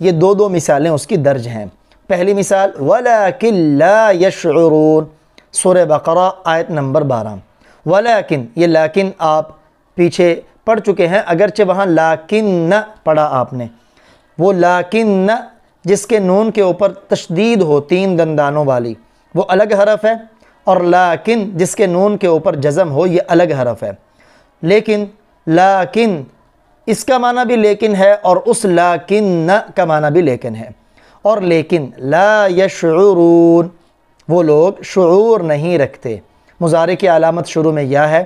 یہ دو مثالیں اس کی درج ہیں۔ پہلی مثال وَلَكِنْ لَا يَشْعُرُونَ، سورہ بقرہ آیت نمبر 12۔ ولیکن، یہ لیکن آپ پیچھے پڑھ چکے ہیں، اگرچہ وہاں لیکن پڑھا آپ نے، وہ لیکن جس کے نون کے اوپر تشدید ہو 3 دندانوں والی، وہ الگ حرف ہے، اور لیکن جس کے نون کے اوپر جزم ہو، یہ الگ حرف ہے۔ لیکن اس کا معنی بھی لیکن ہے، اور اس لیکن کا معنی بھی لیکن ہے۔ اور لیکن لا یشعرون، وہ لوگ شعور نہیں رکھتے۔ مضارع کی علامت شروع میں یا ہے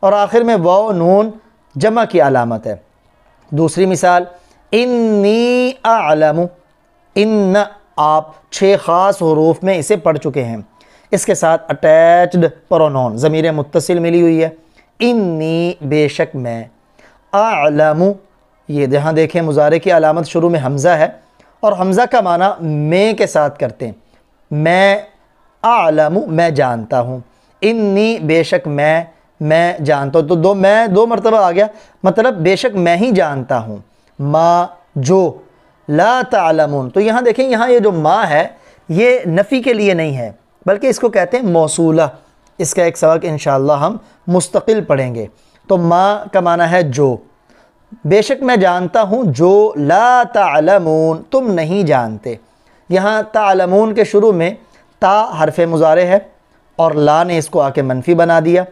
اور آخر میں واو نون جمع کی علامت ہے۔ دوسری مثال انی اعلم، ان آپ 6 خاص حروف میں اسے پڑھ چکے ہیں، اس کے ساتھ اٹیچڈ پرونون ضمیر متصل ملی ہوئی ہے، انی بے شک میں، اعلم یہ یہاں دیکھیں مضارع کی علامت شروع میں حمزہ ہے، اور حمزہ کا معنی میں کے ساتھ کرتے ہیں، میں اعلم میں جانتا ہوں، انی بے شک میں جانتا ہوں، تو میں 2 مرتبہ آ گیا، مطلب بے شک میں ہی جانتا ہوں، ما جو، لا تعلمون، تو یہاں دیکھیں یہاں یہ جو ما ہے یہ نفی کے لیے نہیں ہے بلکہ اس کو کہتے ہیں موصولہ، اس کا ایک سبق انشاءاللہ ہم مستقل پڑھیں گے۔ تو ما کا معنی ہے جو، بے شک میں جانتا ہوں جو لا تعلمون تم نہیں جانتے۔ یہاں تعلمون کے شروع میں تا حرف مضارع ہے اور لا نے اس کو آ کے منفی بنا دیا،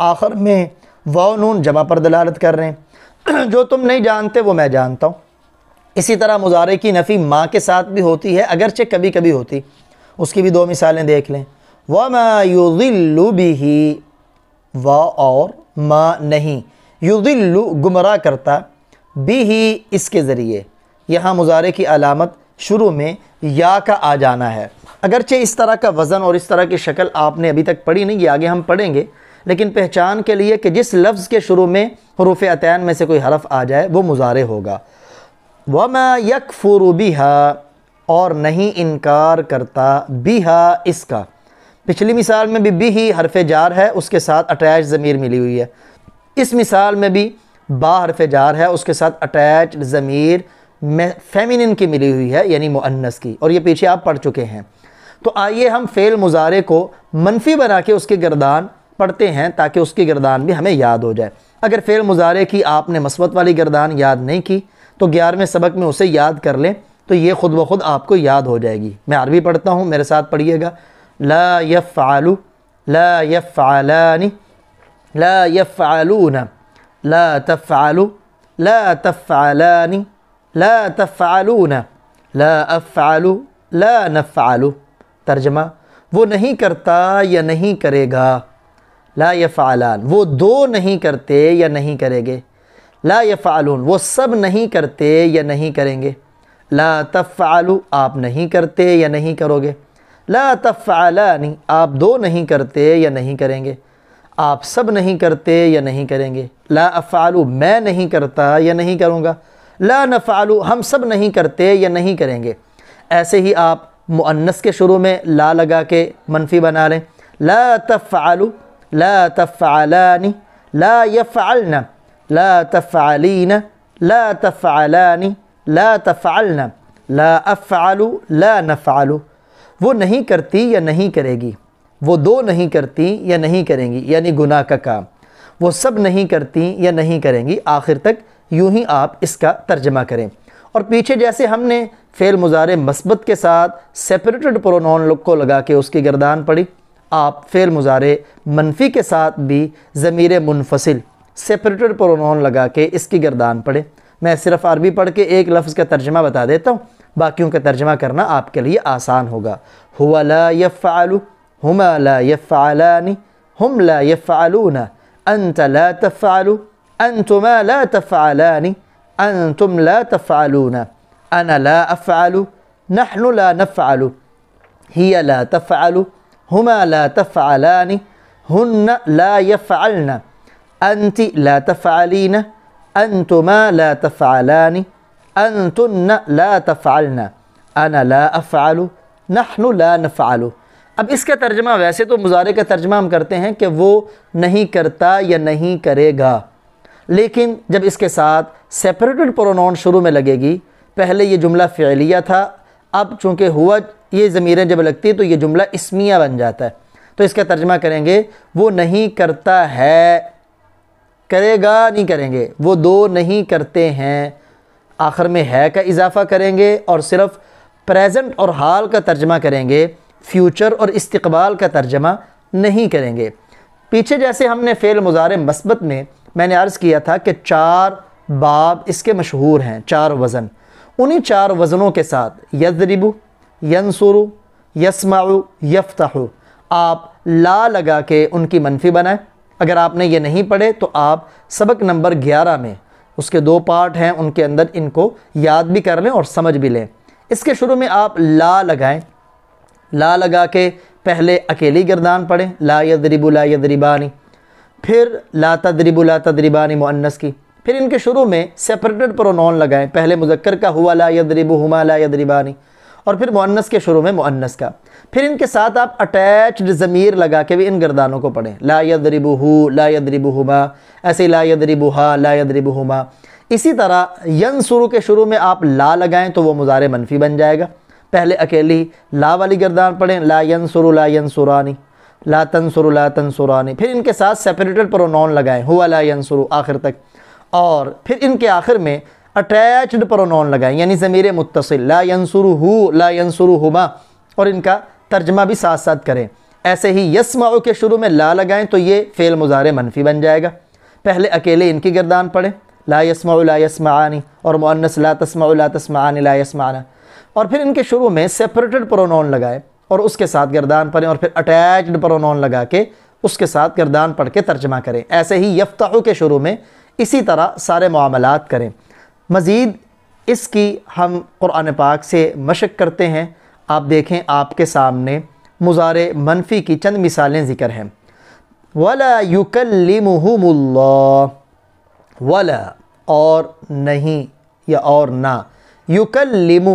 آخر میں واو نون جمع پر دلالت کر رہے ہیں، جو تم نہیں جانتے وہ میں جانتا ہوں۔ اسی طرح مضارع کی نفی ما کے ساتھ بھی ہوتی ہے، اگرچہ کبھی کبھی ہوتی، اس کی بھی 2 مثالیں دیکھ لیں۔ وَمَا يُضِلُّ بِهِ، وا اور ما نہیں، یضل گمراہ کرتا، بھی اس کے ذریعے، یہاں مضارع کی علامت شروع میں یا کا آ جانا ہے، اگرچہ اس طرح کا وزن اور اس طرح کی شکل آپ نے ابھی تک پڑھی نہیں، یہ آگے ہم پڑھیں گے، لیکن پہچان کے لیے کہ جس لفظ کے شروع میں حروف عطین میں سے کوئی حرف آ جائے وہ مضارع ہوگا۔ وَمَا يَكْفُرُ بِهَا، اور نہیں انکار کرتا، بِهَا اس کا، پچھلی مثال میں بھی بھی حرف جار ہے، اس کے ساتھ اٹیچ ضمیر ملی ہوئی ہے، اس مثال میں بھی با حرف جار ہے، اس کے ساتھ اٹیچ ضمیر فیمینن کی ملی ہوئی ہے، یعنی مؤنث کی، اور یہ پیچھے آپ پڑھ چکے ہیں۔ تو آئیے ہم فعل مضارع کو منفی بنا کے اس کی گردان پڑھتے ہیں تاکہ اس کی گردان بھی ہمیں یاد ہو جائے۔ اگر فعل مضارع کی آپ نے مثبت والی گردان یاد نہیں کی تو 11ویں سبق میں اسے یاد کر لیں، تو یہ خود بخود آپ کو یاد ہو جائے گی۔ میں عربی پڑھتا ہوں، میرے ساتھ پڑھیے گا۔ لا يفعل، لا يفعلان، لا يفعلون، لا تفعل، لا تفعلان، لا تفعلون، لا افعل، لا نفعل۔ ترجمہ، وہ نہیں کرتا یا نہیں کرے گا، لا يفعلان وہ 2 نہیں کرتے یا نہیں کریں گے، لا يفعلون وہ سب نہیں کرتے یا نہیں کریں گے، لا تفعل آپ نہیں کرتے یا نہیں کرو گے، لا تفعلان آپ 2 نہیں کرتے یا نہیں کریں گے، آپ سب نہیں کرتے یا نہیں کریں گے، لا افعل میں نہیں کرتا یا نہیں کروں گا، لا نفعل ہم سب نہیں کرتے یا نہیں کریں گے۔ ایسے ہی آپ مؤنث کے شروع میں لا لگا کے منفی بنا لیں، لا تفعل، لا تفعلان، لا يفعلن، لا تفعلین، لا تفعلان، لا تفعلن، لا افعل، لا نفعل وہ نہیں کرتی یا نہیں کرے گی، وہ 2 نہیں کرتی یا نہیں کریں گی، یعنی گناہ کا کام، وہ سب نہیں کرتی یا نہیں کریں گی، آخر تک یوں ہی آپ اس کا ترجمہ کریں۔ اور پیچھے جیسے ہم نے فعل مضارع مثبت کے ساتھ سیپریٹڈ پرونون کو لگا کے اس کی گردان پڑھی، آپ فعل مضارع منفی کے ساتھ بھی ضمیر منفصل سیپریٹڈ پرونون لگا کے اس کی گردان پڑھیں۔ میں صرف عربی پڑھ کے ایک لفظ کا ترجمہ بتا دیتا ہوں، باقیوں کا ترجمہ کرنا آپ کے لیے آسان ہوگا۔ هو لا يفعل، هما لا يفعلان، هم لا يفعلون، انت لا تفعل، انتما لا تفعلان، انتم لا تفعلون، انا لا افعل، نحن لا نفعل، هي لا تفعل، هما لا تفعلان، هن لا يفعلن، انت لا تفعلين، انتما لا تفعلان، انتن لا تفعلن، انا لا افعل، نحن لا نفعل۔ اب اس کا ترجمہ ویسے تو مضارع کا ترجمہ ہم کرتے ہیں کہ وہ نہیں کرتا یا نہیں کرے گا، لیکن جب اس کے ساتھ سیپریٹڈ پرونون شروع میں لگے گی، پہلے یہ جملہ فعلیہ تھا، اب چونکہ ہوا یہ ضمیریں جب لگتی ہے تو یہ جملہ اسمیہ بن جاتا ہے، تو اس کا ترجمہ کریں گے وہ نہیں کرتا ہے، کرے گا نہیں کریں گے، وہ دو نہیں کرتے ہیں، آخر میں ہے کا اضافہ کریں گے اور صرف پریزنٹ اور حال کا ترجمہ کریں گے، فیوچر اور استقبال کا ترجمہ نہیں کریں گے۔ پیچھے جیسے ہم نے فعل مضارع مثبت میں نے عرض کیا تھا کہ 4 باب اس کے مشہور ہیں، 4 وزن، انہی 4 وزنوں کے ساتھ یضرب، ینصر، یسمع، یفتح آپ لا لگا کے ان کی منفی بنائیں۔ اگر آپ نے یہ نہیں پڑھے تو آپ سبق نمبر 11 میں اس کے 2 پارٹ ہیں، ان کے اندر ان کو یاد بھی کر لیں اور سمجھ بھی لیں۔ اس کے شروع میں آپ لا لگائیں، لا لگا کے پہلے اکیلی گردان پڑھیں، لا یضرب لا یضربانی، پھر لا تضرب لا تضربانی مؤنث کی، پھر ان کے شروع میں سیپریٹڈ پرونون لگائیں، پہلے مذکر کا ہوا لا یضربہما لا یضربانی، اور پھر مؤنث کے شروع میں مؤنث کا، پھر ان کے ساتھ آپ اٹیچڈ ضمیر لگا کے بھی ان گردانوں کو پڑھیں، لا یضربہ لا یضربہما، ایسے لا یضربہا لا یضربہما۔ اسی طرح ینصر کے شروع میں آپ لا لگائیں تو وہ مضارع منفی بن جائے گا، پہلے اکیلی لا والی گردان پڑھیں، لا ینصر لا ینصرانی، لا تنصر لا تنصرانی، پھر ان کے ساتھ سیپریٹڈ پرونون لگائیں، ہوا لا ینصر آخر تک، اور پھر ان کے آخر میں اٹیچڈ پرونون لگائیں یعنی ضمیر متصل، لا ینصرہ لا ینصرہما، اور ان کا ترجمہ بھی ساتھ ساتھ کریں۔ ایسے ہی یسمع کے شروع میں لا لگائیں تو یہ فعل مضارع منفی بن جائے گا، پہلے اکیلے ان کی گردان پڑھیں، لا یسمع لا یسمعانی، اور مؤنث لا تسمع لا تسمعانی لا یسمعنا، اور پھر ان کے شروع میں سیپریٹڈ پرونون لگائیں اور اس کے ساتھ گردان پڑھیں، اور پھر اٹیچڈ پرونون لگا کے اس کے ساتھ گردان پڑھ کے ترجمہ کریں۔ ایسے ہی یفتح کے شروع میں اسی طرح سارے معاملات کریں۔ مزید اس کی ہم قرآن پاک سے مشق کرتے ہیں۔ آپ دیکھیں آپ کے سامنے مضارع منفی کی چند مثالیں ذکر ہیں۔ وَلَا يُكَلِّمُهُمُ اللَّهُ، ولا اور نہیں یا اور نہ، یکلم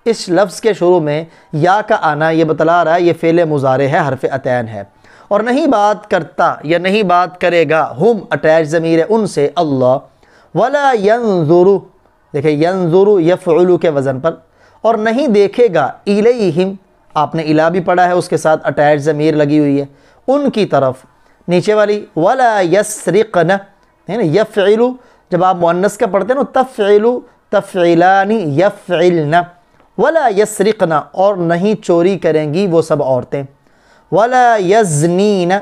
اس لفظ کے شروع میں یا کا آنا یہ بتلا رہا ہے یہ فعل مضارع ہے، حرف عطین ہے، اور نہیں بات کرتا یا نہیں بات کرے گا، ہم اٹیچ ضمیر ہے ان سے، اللہ، ولا ینظر، دیکھیں ینظر یفعل کے وزن پر، اور نہیں دیکھے گا، الیہم آپ نے الا بھی پڑھا ہے، اس کے ساتھ اٹیچ ضمیر لگی ہوئی ہے، ان کی طرف، نیچے والی ولا یسرقن ہے نا، یفعل جب آپ مؤنث کا پڑھتے ہیں نا تفعل تفعلان یفعلن، ولا یسرقن اور نہیں چوری کریں گی وہ سب عورتیں، ولا یزنین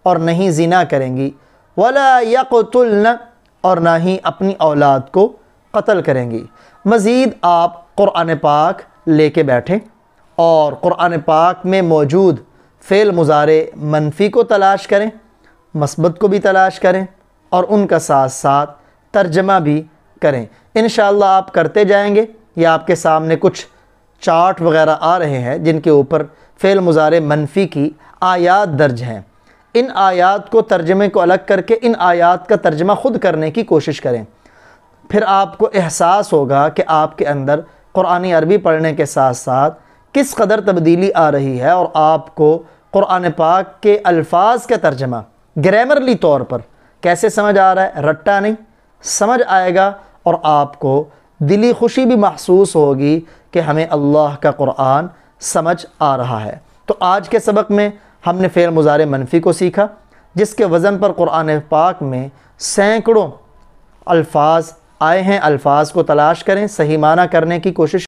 اور نہیں زنا کریں گی، ولا یقتلن اور نہ ہی اپنی اولاد کو قتل کریں گی۔ مزید آپ قرآن پاک لے کے بیٹھیں اور قرآن پاک میں موجود فعل مضارع منفی کو تلاش کریں، مثبت کو بھی تلاش کریں، اور ان کا ساتھ ساتھ ترجمہ بھی کریں۔ انشاءاللہ آپ کرتے جائیں گے، یا آپ کے سامنے کچھ چارٹ وغیرہ آ رہے ہیں جن کے اوپر فعل مضارع منفی کی آیات درج ہیں۔ ان آیات کو ترجمے کو الگ کر کے ان آیات کا ترجمہ خود کرنے کی کوشش کریں، پھر آپ کو احساس ہوگا کہ آپ کے اندر قرآن عربی پڑھنے کے ساتھ ساتھ کس قدر تبدیلی آ رہی ہے، اور آپ کو قرآن پاک کے الفاظ کا ترجمہ گرامرلی طور پر کیسے سمجھ آ رہا ہے، رٹا نہیں، سمجھ آئے گا، اور آپ کو دلی خوشی بھی محسوس ہوگی کہ ہمیں اللہ کا قرآن سمجھ آ رہا ہے۔ تو آج کے سبق میں ہم نے فعل مضارع منفی کو سیکھا، جس کے وزن پر قرآن پاک میں سینکڑوں الفاظ آئے ہیں۔ الفاظ کو تلاش کریں، صحیح معنی کرنے کی کوشش